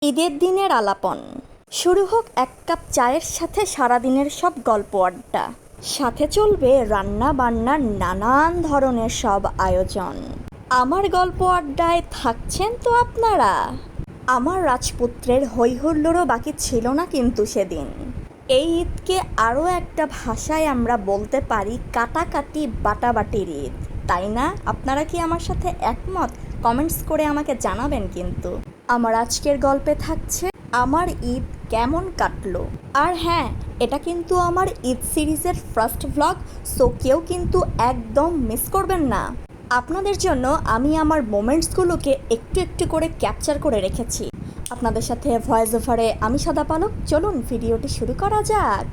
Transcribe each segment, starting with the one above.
ঈদের দিনের আলাপন শুরু হোক এক কাপ চায়ের সাথে সারাদিনের সব গল্প আড্ডা। সাথে চলবে রান্না বান্নার নানান ধরনের সব আয়োজন। আমার গল্প আড্ডায় থাকছেন তো আপনারা। আমার রাজপুত্রের হৈহুল্লোড়ও বাকি ছিল না কিন্তু সেদিন। এই ঈদকে আরও একটা ভাষায় আমরা বলতে পারি কাটাকাটি বাটাবাটির ঈদ, তাই না? আপনারা কি আমার সাথে একমত? কমেন্টস করে আমাকে জানাবেন কিন্তু। আমার আজকের গল্পে থাকছে আমার ঈদ কেমন কাটলো। আর হ্যাঁ, এটা কিন্তু আমার ঈদ সিরিজের ফার্স্ট ভ্লগ, সো কেউ কিন্তু একদম মিস করবেন না। আপনাদের জন্য আমি আমার মোমেন্টসগুলোকে একটু একটু করে ক্যাপচার করে রেখেছি আপনাদের সাথে ভয়েস ওভারে। আমি সাদা পালক, চলুন ভিডিওটি শুরু করা যাক।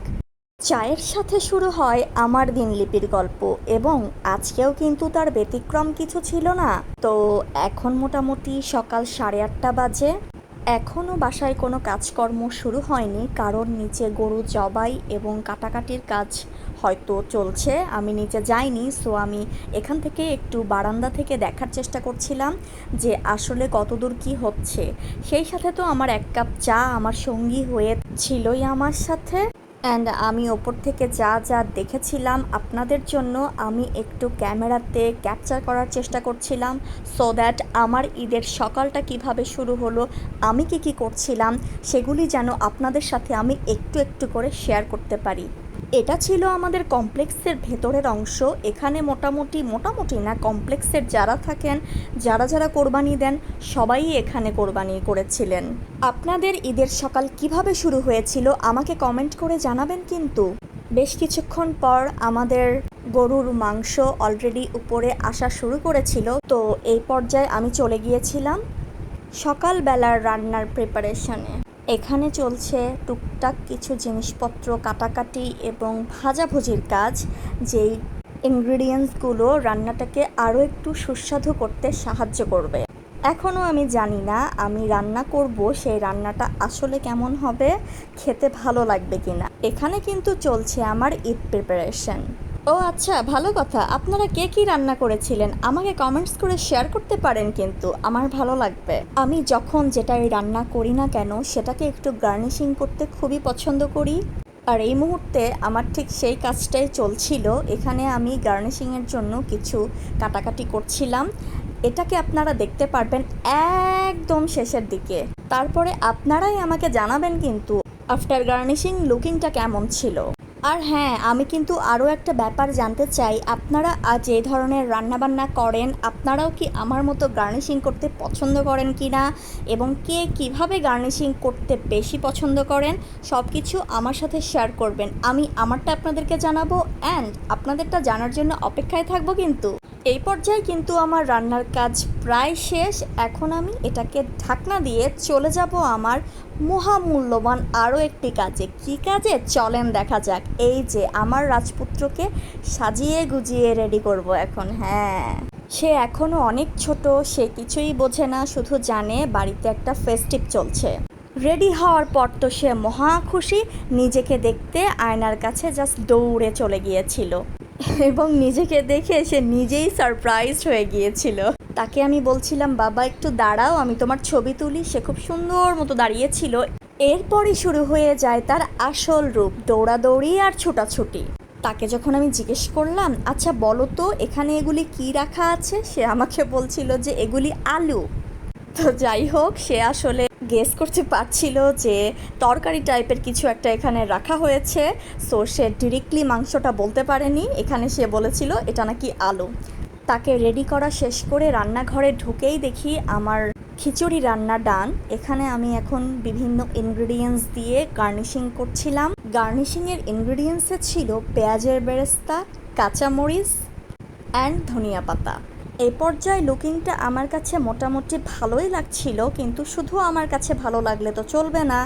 চায়ের সাথে শুরু হয় আমার দিনলিপির গল্প, এবং আজকেও কিন্তু তার ব্যতিক্রম কিছু ছিল না। তো এখন মোটামুটি সকাল 8:30 বাজে। এখনও বাসায় কোনো কাজকর্ম শুরু হয়নি, কারণ নিচে গরু জবাই এবং কাটাকাটির কাজ হয়তো চলছে। আমি নিচে যাইনি, সো আমি এখান থেকে একটু বারান্দা থেকে দেখার চেষ্টা করছিলাম যে আসলে কতদূর কি হচ্ছে। সেই সাথে তো আমার এক কাপ চা আমার সঙ্গী হয়ে ছিলই আমার সাথে। অ্যান্ড আমি ওপর থেকে যা যা দেখেছিলাম আপনাদের জন্য আমি একটু ক্যামেরাতে ক্যাপচার করার চেষ্টা করছিলাম, সো দ্যাট আমার ঈদের সকালটা কিভাবে শুরু হলো, আমি কি করছিলাম, সেগুলি যেন আপনাদের সাথে আমি একটু একটু করে শেয়ার করতে পারি। এটা ছিল আমাদের কমপ্লেক্সের ভেতরের অংশ। এখানে মোটামুটি না, কমপ্লেক্সের যারা থাকেন, যারা কোরবানি দেন, সবাই এখানে কোরবানি করেছিলেন। আপনাদের ঈদের সকাল কিভাবে শুরু হয়েছিল আমাকে কমেন্ট করে জানাবেন কিন্তু। বেশ কিছুক্ষণ পর আমাদের গরুর মাংস অলরেডি উপরে আসা শুরু করেছিল, তো এই পর্যায়ে আমি চলে গিয়েছিলাম সকালবেলার রান্নার প্রিপারেশনে। এখানে চলছে টুকটাক কিছু জিনিসপত্র কাটাকাটি এবং ভাজাভুজির কাজ, যেই ইনগ্রিডিয়েন্টসগুলো রান্নাটাকে আরও একটু সুস্বাদু করতে সাহায্য করবে। এখনও আমি জানি না আমি রান্না করব সেই রান্নাটা আসলে কেমন হবে, খেতে ভালো লাগবে কিনা। এখানে কিন্তু চলছে আমার ঈদ প্রিপারেশন। ও আচ্ছা, ভালো কথা। আপনারা কে কী রান্না করেছিলেন আমাকে কমেন্টস করে শেয়ার করতে পারেন কিন্তু, আমার ভালো লাগবে। আমি যখন যেটাই রান্না করি না কেন সেটাকে একটু গার্নিশিং করতে খুবই পছন্দ করি, আর এই মুহূর্তে আমার ঠিক সেই কাজটাই চলছিল। এখানে আমি গার্নিশিংয়ের জন্য কিছু কাটাকাটি করছিলাম। এটাকে আপনারা দেখতে পারবেন একদম শেষের দিকে। তারপরে আপনারাই আমাকে জানাবেন কিন্তু আফটার গার্নিশিং লুকিংটা কেমন ছিল। আর হ্যাঁ, আমি কিন্তু আরও একটা ব্যাপার জানতে চাই, আপনারা আজ এই ধরনের রান্নাবান্না করেন, আপনারাও কি আমার মতো গার্নিশিং করতে পছন্দ করেন কি না, এবং কে কিভাবে গার্নিশিং করতে বেশি পছন্দ করেন, সব কিছু আমার সাথে শেয়ার করবেন। আমি আমারটা আপনাদেরকে জানাবো, অ্যান্ড আপনাদেরটা জানার জন্য অপেক্ষায় থাকবো কিন্তু। এই পর্যায়ে কিন্তু আমার রান্নার কাজ প্রায় শেষ। এখন আমি এটাকে ঢাকনা দিয়ে চলে যাব আমার মহামূল্যবান আরও একটি কাজে। কী কাজে চলেন দেখা যাক। এই যে আমার রাজপুত্রকে সাজিয়ে গুজিয়ে রেডি করব এখন। হ্যাঁ, সে এখনও অনেক ছোট, সে কিছুই বোঝে না, শুধু জানে বাড়িতে একটা ফেস্টিভ চলছে। রেডি হওয়ার পর তো সে মহা খুশি, নিজেকে দেখতে আয়নার কাছে জাস্ট দৌড়ে চলে গিয়েছিল এবং নিজেকে দেখে সে নিজেই সারপ্রাইজড হয়ে গিয়েছিল। তাকে আমি বলছিলাম, বাবা একটু দাঁড়াও, আমি তোমার ছবি তুলি। সে খুব সুন্দর মতো দাঁড়িয়েছিল। এরপরই শুরু হয়ে যায় তার আসল রূপ, দৌড়াদৌড়ি আর ছোটাছুটি। তাকে যখন আমি জিজ্ঞেস করলাম, আচ্ছা বলো তো এখানে এগুলি কি রাখা আছে, সে আমাকে বলছিল যে এগুলি আলু। তো যাই হোক, সে আসলে গেস করতে পারছিল যে তরকারি টাইপের কিছু একটা এখানে রাখা হয়েছে, সো সে ডিরেক্টলি মাংসটা বলতে পারেনি। এখানে সে বলেছিল এটা নাকি আলু। তাকে রেডি করা শেষ করে রান্নাঘরে ঢুকেই দেখি আমার খিচুড়ি রান্না ডান। এখানে আমি এখন বিভিন্ন ইনগ্রিডিয়েন্টস দিয়ে গার্নিশিং করছিলাম। গার্নিশিংয়ের ইনগ্রিডিয়েন্টসে ছিল পেঁয়াজের বেরেস্তা, কাঁচামরিচ অ্যান্ড ধনিয়া পাতা। এই পর্যায়ে লুকিংটা আমার কাছে মোটামুটি ভালোই লাগছিল, কিন্তু শুধু আমার কাছে ভালো লাগলে তো চলবে না,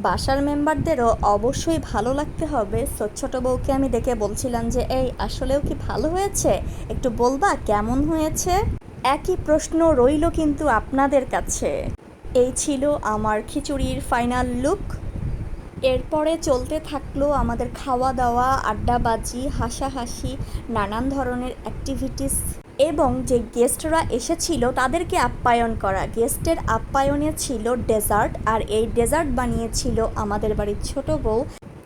বাসার মেম্বারদেরও অবশ্যই ভালো লাগতে হবে। সো ছোটো বউকে আমি দেখে বলছিলাম যে এই আসলেও কি ভালো হয়েছে, একটু বলবা কেমন হয়েছে। একই প্রশ্ন রইল কিন্তু আপনাদের কাছে। এই ছিল আমার খিচুড়ির ফাইনাল লুক। এরপরে চলতে থাকলো আমাদের খাওয়া দাওয়া, আড্ডাবাজি, হাসাহাসি, নানান ধরনের অ্যাক্টিভিটিস। এবং যে গেস্টরা এসেছিল তাদেরকে আপ্যায়ন করা। গেস্টের আপ্যায়নে ছিল ডেজার্ট, আর এই ডেজার্ট বানিয়েছিল আমাদের বাড়ির ছোট বউ।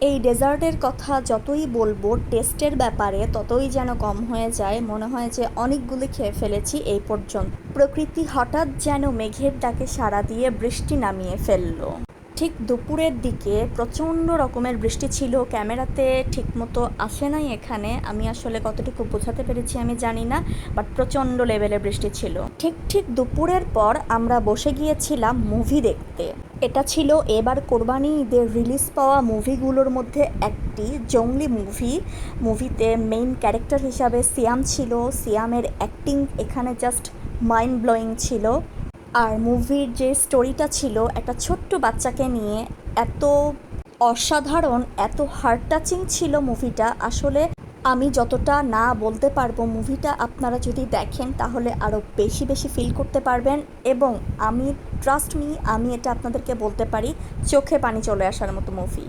এই ডেজার্টের কথা যতই বলবো টেস্টের ব্যাপারে ততই যেন কম হয়ে যায়, মনে হয় যে অনেকগুলো খেয়ে ফেলেছি এই পর্যন্ত। প্রকৃতি হঠাৎ যেন মেঘের ডাকে সাড়া দিয়ে বৃষ্টি নামিয়ে ফেললো। ঠিক দুপুরের দিকে প্রচণ্ড রকমের বৃষ্টি ছিল, ক্যামেরাতে ঠিকমতো আসে নাই এখানে, আমি আসলে কতটুকু বোঝাতে পেরেছি আমি জানি না, বাট প্রচণ্ড লেভেলে বৃষ্টি ছিল। ঠিক দুপুরের পর আমরা বসে গিয়েছিলাম মুভি দেখতে। এটা ছিল এবার কোরবানি ঈদের রিলিজ পাওয়া মুভিগুলোর মধ্যে একটি, জঙ্গলি মুভি। মুভিতে মেইন ক্যারেক্টার হিসাবে সিয়াম ছিল। সিয়ামের অ্যাক্টিং এখানে জাস্ট মাইন্ড ব্লোয়িং ছিল। আর মুভির যে স্টোরিটা ছিল একটা ছোট্ট বাচ্চাকে নিয়ে, এত অসাধারণ, এত হার্ট টাচিং ছিল মুভিটা। আসলে আমি যতটা না বলতে পারবো, মুভিটা আপনারা যদি দেখেন তাহলে আরও বেশি বেশি ফিল করতে পারবেন। এবং আমি ট্রাস্ট মি, আমি এটা আপনাদেরকে বলতে পারি, চোখে পানি চলে আসার মতো মুভি।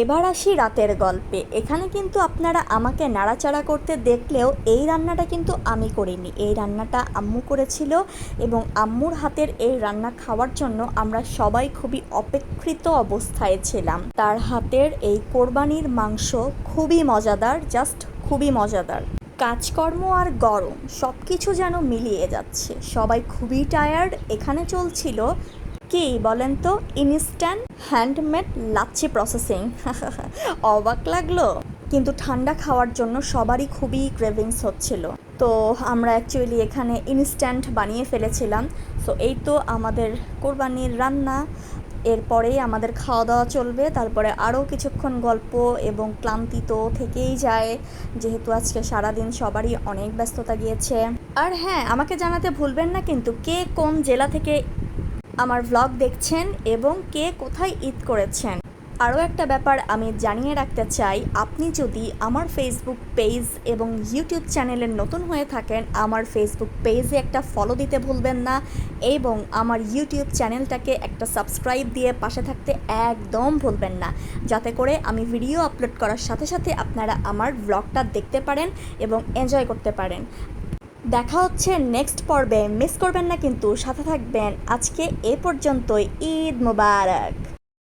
এবার আসি রাতের গল্পে। এখানে কিন্তু আপনারা আমাকে নাড়াচাড়া করতে দেখলেও এই রান্নাটা কিন্তু আমি করিনি, এই রান্নাটা আম্মু করেছিল। এবং আম্মুর হাতের এই রান্না খাওয়ার জন্য আমরা সবাই খুবই অপেক্ষিত অবস্থায় ছিলাম। তার হাতের এই কোরবানির মাংস খুবই মজাদার, জাস্ট খুবই মজাদার। কাজকর্ম আর গরম সব কিছু যেন মিলিয়ে যাচ্ছে, সবাই খুবই টায়ার্ড। এখানে চলছিল কি বলেন তো, ইনস্ট্যান্ট হ্যান্ডমেড লাচ্ছি প্রসেসিং। অবাক লাগলো, কিন্তু ঠান্ডা খাওয়ার জন্য সবারই খুবই ক্রেভিংস হচ্ছিল। তো আমরা অ্যাকচুয়ালি এখানে ইনস্ট্যান্ট বানিয়ে ফেলেছিলাম। সো এই তো আমাদের কোরবানির রান্না, এরপরেই আমাদের খাওয়া দাওয়া চলবে। তারপরে আরও কিছুক্ষণ গল্প এবং ক্লান্তি তো থেকেই যায়, যেহেতু আজকে সারাদিন সবারই অনেক ব্যস্ততা গিয়েছে। আর হ্যাঁ, আমাকে জানাতে ভুলবেন না কিন্তু কে কোন জেলা থেকে আমার ভ্লগ দেখছেন এবং কে কোথায় ঈদ করেছেন। আরও একটা ব্যাপার আমি জানিয়ে রাখতে চাই, আপনি যদি আমার ফেসবুক পেজ এবং ইউটিউব চ্যানেলে নতুন হয়ে থাকেন, আমার ফেসবুক পেজে একটা ফলো দিতে ভুলবেন না এবং আমার ইউটিউব চ্যানেলটাকে একটা সাবস্ক্রাইব দিয়ে পাশে থাকতে একদম ভুলবেন না, যাতে করে আমি ভিডিও আপলোড করার সাথে সাথে আপনারা আমার ভ্লগটা দেখতে পারেন এবং এনজয় করতে পারেন। দেখা হচ্ছে নেক্সট পর্বে, মিস করবেন না কিন্তু, সাথে থাকবেন। আজকে এ পর্যন্তই, ঈদ মোবারক।